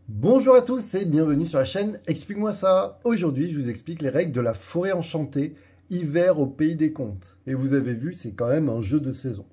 Bonjour à tous et bienvenue sur la chaîne Explique-moi ça. Aujourd'hui, je vous explique les règles de la forêt enchantée, hiver au pays des contes. Et vous avez vu, c'est quand même un jeu de saison.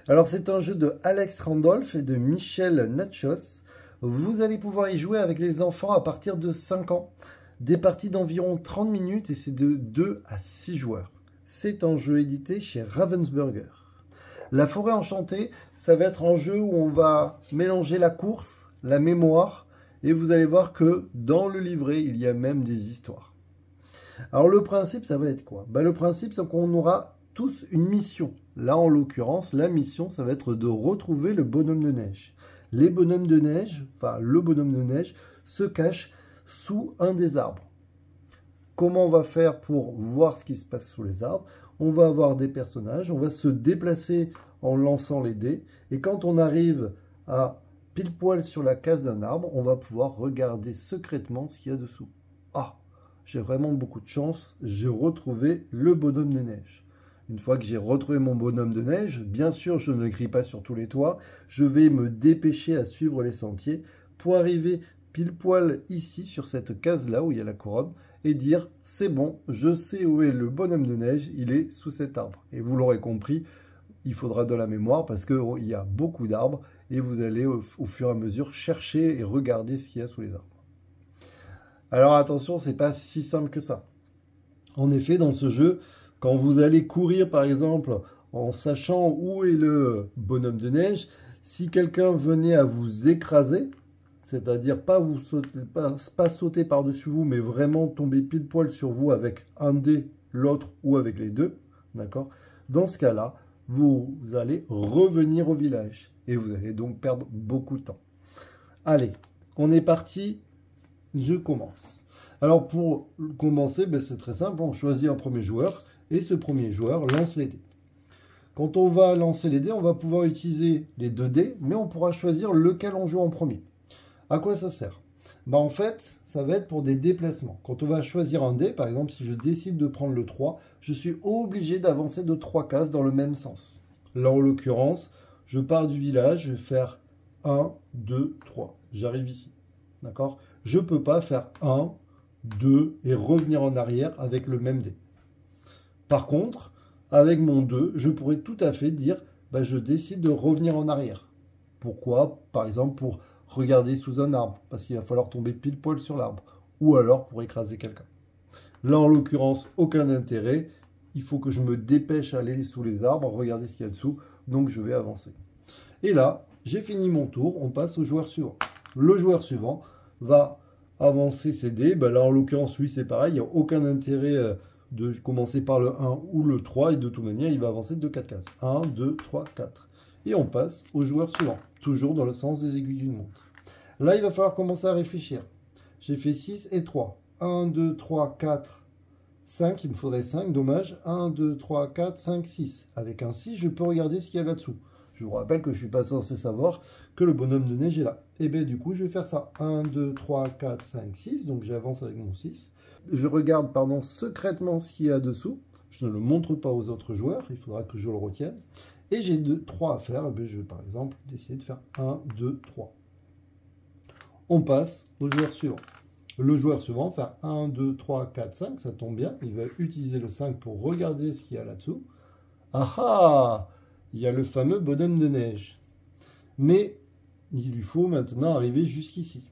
Alors, c'est un jeu de Alex Randolph et de Michel Nachos. Vous allez pouvoir y jouer avec les enfants à partir de 5 ans. Des parties d'environ 30 minutes et c'est de 2 à 6 joueurs. C'est un jeu édité chez Ravensburger. La forêt enchantée, ça va être un jeu où on va mélanger la course, la mémoire, et vous allez voir que dans le livret, il y a même des histoires. Alors le principe, ça va être quoi? Le principe, c'est qu'on aura tous une mission. Là, en l'occurrence, la mission, ça va être de retrouver le bonhomme de neige. Les bonhommes de neige, enfin le bonhomme de neige, se cache sous un des arbres. Comment on va faire pour voir ce qui se passe sous les arbres? On va avoir des personnages, on va se déplacer en lançant les dés, et quand on arrive à pile poil sur la case d'un arbre, on va pouvoir regarder secrètement ce qu'il y a dessous. Ah, j'ai vraiment beaucoup de chance, j'ai retrouvé le bonhomme de neige. Une fois que j'ai retrouvé mon bonhomme de neige, bien sûr, je ne le crie pas sur tous les toits, je vais me dépêcher à suivre les sentiers pour arriver pile poil ici, sur cette case-là où il y a la couronne, et dire, c'est bon, je sais où est le bonhomme de neige, il est sous cet arbre. Et vous l'aurez compris, il faudra de la mémoire parce qu'il y a beaucoup d'arbres et vous allez au fur et à mesure chercher et regarder ce qu'il y a sous les arbres. Alors attention, c'est pas si simple que ça. En effet, dans ce jeu, quand vous allez courir par exemple en sachant où est le bonhomme de neige, si quelqu'un venait à vous écraser, c'est-à-dire pas sauter par-dessus vous, mais vraiment tomber pile poil sur vous avec un dé, l'autre ou avec les deux, d'accord? Dans ce cas-là, vous allez revenir au village et vous allez donc perdre beaucoup de temps. Allez, on est parti, je commence. Alors pour commencer, c'est très simple, on choisit un premier joueur et ce premier joueur lance les dés. Quand on va lancer les dés, on va pouvoir utiliser les 2 dés, mais on pourra choisir lequel on joue en premier. À quoi ça sert? En fait, ça va être pour des déplacements. Quand on va choisir un dé, par exemple, si je décide de prendre le 3, je suis obligé d'avancer de 3 cases dans le même sens. Là, en l'occurrence, je pars du village, je vais faire 1, 2, 3. J'arrive ici. D'accord? Je ne peux pas faire 1, 2 et revenir en arrière avec le même dé. Par contre, avec mon 2, je pourrais tout à fait dire, je décide de revenir en arrière. Pourquoi? Par exemple, pour regarder sous un arbre, parce qu'il va falloir tomber pile poil sur l'arbre, ou alors pour écraser quelqu'un. Là, en l'occurrence, aucun intérêt, il faut que je me dépêche à aller sous les arbres, regarder ce qu'il y a dessous, donc je vais avancer. Et là, j'ai fini mon tour, on passe au joueur suivant. Le joueur suivant va avancer ses dés, là en l'occurrence, lui c'est pareil, il n'y a aucun intérêt de commencer par le 1 ou le 3, et de toute manière, il va avancer de 4 cases. 1, 2, 3, 4. Et on passe au joueur suivant, toujours dans le sens des aiguilles d'une montre. Là, il va falloir commencer à réfléchir. J'ai fait 6 et 3. 1, 2, 3, 4, 5. Il me faudrait 5, dommage. 1, 2, 3, 4, 5, 6. Avec un 6, je peux regarder ce qu'il y a là-dessous. Je vous rappelle que je ne suis pas censé savoir que le bonhomme de neige est là. Et bien du coup, je vais faire ça. 1, 2, 3, 4, 5, 6. Donc j'avance avec mon 6. Je regarde, secrètement ce qu'il y a dessous. Je ne le montre pas aux autres joueurs. Il faudra que je le retienne. Et j'ai 3 à faire, je vais par exemple décider de faire 1, 2, 3. On passe au joueur suivant. Le joueur suivant va faire 1, 2, 3, 4, 5, ça tombe bien. Il va utiliser le 5 pour regarder ce qu'il y a là-dessous. Ah ah! Il y a le fameux bonhomme de neige. Mais il lui faut maintenant arriver jusqu'ici.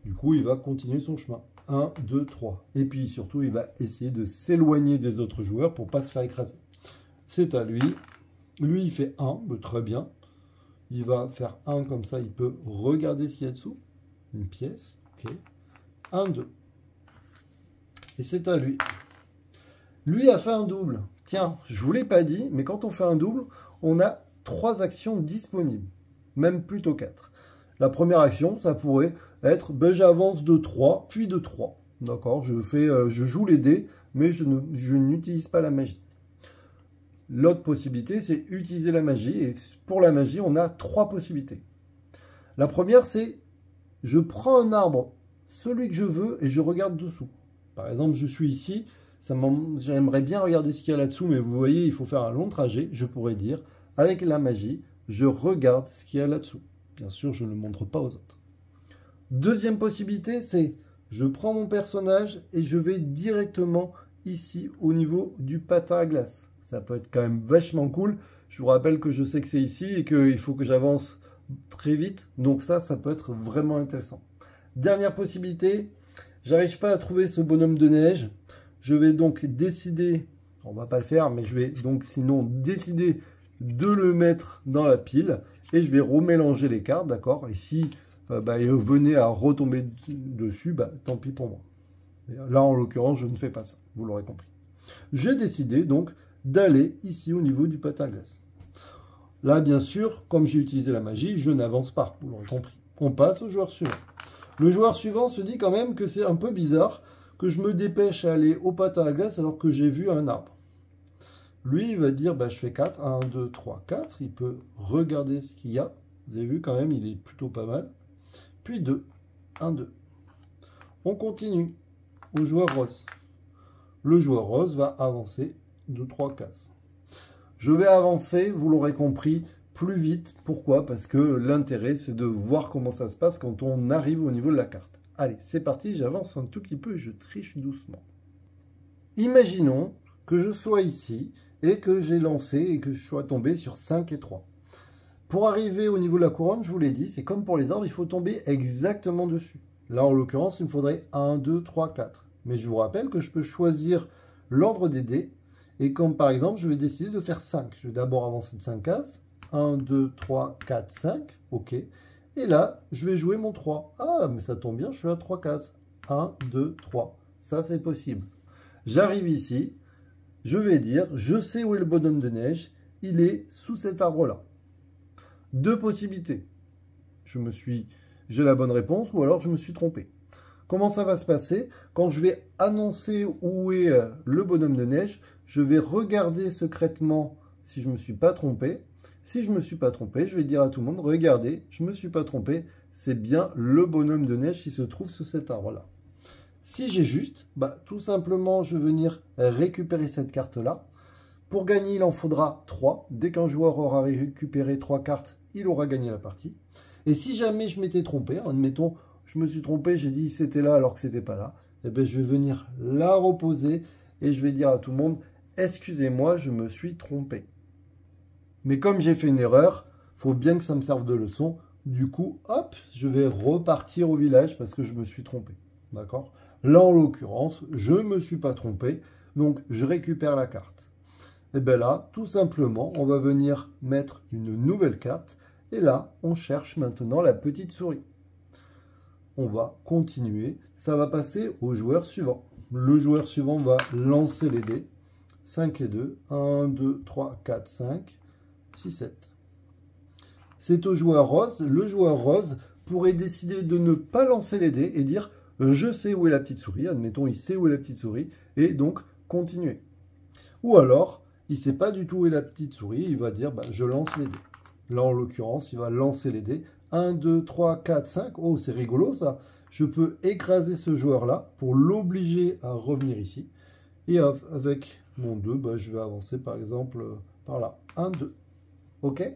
Du coup, il va continuer son chemin. 1, 2, 3. Et puis surtout, il va essayer de s'éloigner des autres joueurs pour ne pas se faire écraser. C'est à lui. Lui, il fait 1, très bien. Il va faire 1 comme ça, il peut regarder ce qu'il y a dessous. Une pièce, ok. 1, 2. Et c'est à lui. Lui a fait un double. Tiens, je ne vous l'ai pas dit, mais quand on fait un double, on a 3 actions disponibles. Même plutôt 4. La première action, ça pourrait être, j'avance de 3, puis de 3. D'accord, je joue les dés, mais je n'utilise pas la magie. L'autre possibilité, c'est utiliser la magie. Et pour la magie, on a 3 possibilités. La première, c'est je prends un arbre, celui que je veux, et je regarde dessous. Par exemple, je suis ici, j'aimerais bien regarder ce qu'il y a là-dessous, mais vous voyez, il faut faire un long trajet. Je pourrais dire, avec la magie, je regarde ce qu'il y a là-dessous. Bien sûr, je ne le montre pas aux autres. Deuxième possibilité, c'est je prends mon personnage et je vais directement ici au niveau du patin à glace. Ça peut être quand même vachement cool. Je vous rappelle que je sais que c'est ici et qu'il faut que j'avance très vite. Donc ça peut être vraiment intéressant. Dernière possibilité, j'arrive pas à trouver ce bonhomme de neige. Je vais donc décider, on va pas le faire, mais je vais donc sinon décider de le mettre dans la pile. Et je vais remélanger les cartes, d'accord? Et si venez à retomber dessus, tant pis pour moi. Là, en l'occurrence, je ne fais pas ça, vous l'aurez compris. J'ai décidé donc d'aller ici au niveau du patin à glace. Là, bien sûr, comme j'ai utilisé la magie, je n'avance pas, vous l'aurez compris. On passe au joueur suivant. Le joueur suivant se dit quand même que c'est un peu bizarre que je me dépêche à aller au patin à glace alors que j'ai vu un arbre. Lui, il va dire, je fais 4, 1, 2, 3, 4. Il peut regarder ce qu'il y a. Vous avez vu quand même, il est plutôt pas mal. Puis 2, 1, 2. On continue au joueur rose. Le joueur rose va avancer 2, 3 cases. Je vais avancer, vous l'aurez compris, plus vite. Pourquoi? Parce que l'intérêt, c'est de voir comment ça se passe quand on arrive au niveau de la carte. Allez, c'est parti, j'avance un tout petit peu et je triche doucement. Imaginons que je sois ici et que j'ai lancé et que je sois tombé sur 5 et 3. Pour arriver au niveau de la couronne, je vous l'ai dit, c'est comme pour les arbres, il faut tomber exactement dessus. Là, en l'occurrence, il me faudrait 1, 2, 3, 4. Mais je vous rappelle que je peux choisir l'ordre des dés. Et comme par exemple, je vais décider de faire 5. Je vais d'abord avancer de 5 cases. 1, 2, 3, 4, 5. OK. Et là, je vais jouer mon 3. Ah, mais ça tombe bien, je suis à 3 cases. 1, 2, 3. Ça, c'est possible. J'arrive ici. Je vais dire, je sais où est le bonhomme de neige. Il est sous cet arbre-là. Deux possibilités. J'ai la bonne réponse ou alors je me suis trompé. Comment ça va se passer? Quand je vais annoncer où est le bonhomme de neige, je vais regarder secrètement si je ne me suis pas trompé. Si je ne me suis pas trompé, je vais dire à tout le monde, regardez, je ne me suis pas trompé, c'est bien le bonhomme de neige qui se trouve sous cet arbre-là. Si j'ai juste, tout simplement, je vais venir récupérer cette carte-là. Pour gagner, il en faudra 3. Dès qu'un joueur aura récupéré 3 cartes, il aura gagné la partie. Et si jamais je m'étais trompé, admettons, je me suis trompé, j'ai dit c'était là alors que c'était pas là, je vais venir la reposer et je vais dire à tout le monde, excusez-moi, je me suis trompé. Mais comme j'ai fait une erreur, il faut bien que ça me serve de leçon. Du coup, hop, je vais repartir au village parce que je me suis trompé. D'accord? Là, en l'occurrence, je ne me suis pas trompé, donc je récupère la carte. Et bien là, tout simplement, on va venir mettre une nouvelle carte. Et là, on cherche maintenant la petite souris. On va continuer. Ça va passer au joueur suivant. Le joueur suivant va lancer les dés. 5 et 2. 1, 2, 3, 4, 5, 6, 7. C'est au joueur rose. Le joueur rose pourrait décider de ne pas lancer les dés et dire « Je sais où est la petite souris ». Admettons, il sait où est la petite souris. Et donc, continuer. Ou alors, il ne sait pas du tout où est la petite souris. Il va dire « Je lance les dés ». Là, en l'occurrence, il va lancer les dés. 1, 2, 3, 4, 5. Oh, c'est rigolo ça. Je peux écraser ce joueur-là pour l'obliger à revenir ici. Et avec mon 2, je vais avancer par exemple par là. 1, 2. OK?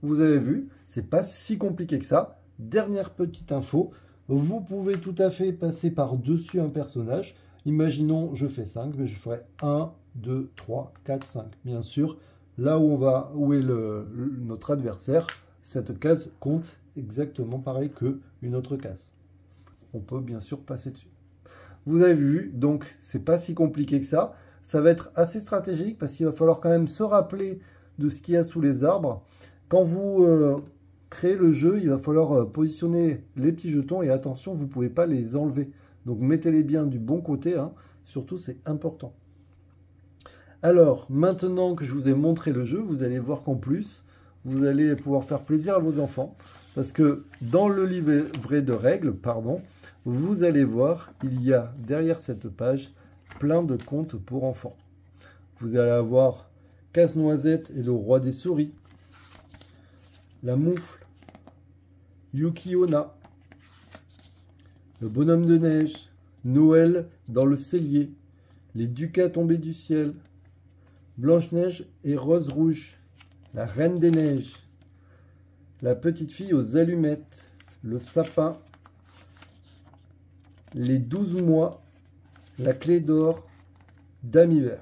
Vous avez vu, c'est pas si compliqué que ça. Dernière petite info. Vous pouvez tout à fait passer par-dessus un personnage. Imaginons, je fais 5, mais je ferai 1, 2, 3, 4, 5. Bien sûr, là où est notre adversaire, cette case compte exactement pareil qu'une autre case. On peut bien sûr passer dessus. Vous avez vu, donc c'est pas si compliqué que ça. Ça va être assez stratégique parce qu'il va falloir quand même se rappeler de ce qu'il y a sous les arbres. Quand vous créez le jeu, il va falloir positionner les petits jetons et attention, vous ne pouvez pas les enlever. Donc mettez-les bien du bon côté, hein. Surtout c'est important. Alors, maintenant que je vous ai montré le jeu, vous allez voir qu'en plus, vous allez pouvoir faire plaisir à vos enfants. Parce que dans le livret de règles, vous allez voir, il y a derrière cette page plein de contes pour enfants. Vous allez avoir Casse-Noisette et le roi des souris, la moufle, Yuki-Onna, le bonhomme de neige, Noël dans le cellier, les ducats tombés du ciel, Blanche-Neige et Rose-Rouge, la Reine des Neiges, la petite fille aux allumettes, le sapin, les 12 mois, la clé d'or Dame Hiver.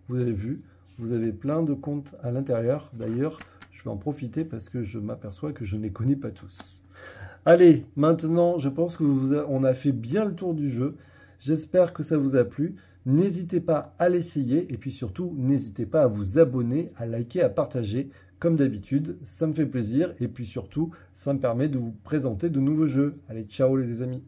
Vous avez vu, vous avez plein de comptes à l'intérieur. D'ailleurs, je vais en profiter parce que je m'aperçois que je ne les connais pas tous. Allez, maintenant, je pense que on a fait bien le tour du jeu. J'espère que ça vous a plu. N'hésitez pas à l'essayer et puis surtout, n'hésitez pas à vous abonner, à liker, à partager. Comme d'habitude, ça me fait plaisir et puis surtout, ça me permet de vous présenter de nouveaux jeux. Allez, ciao les amis!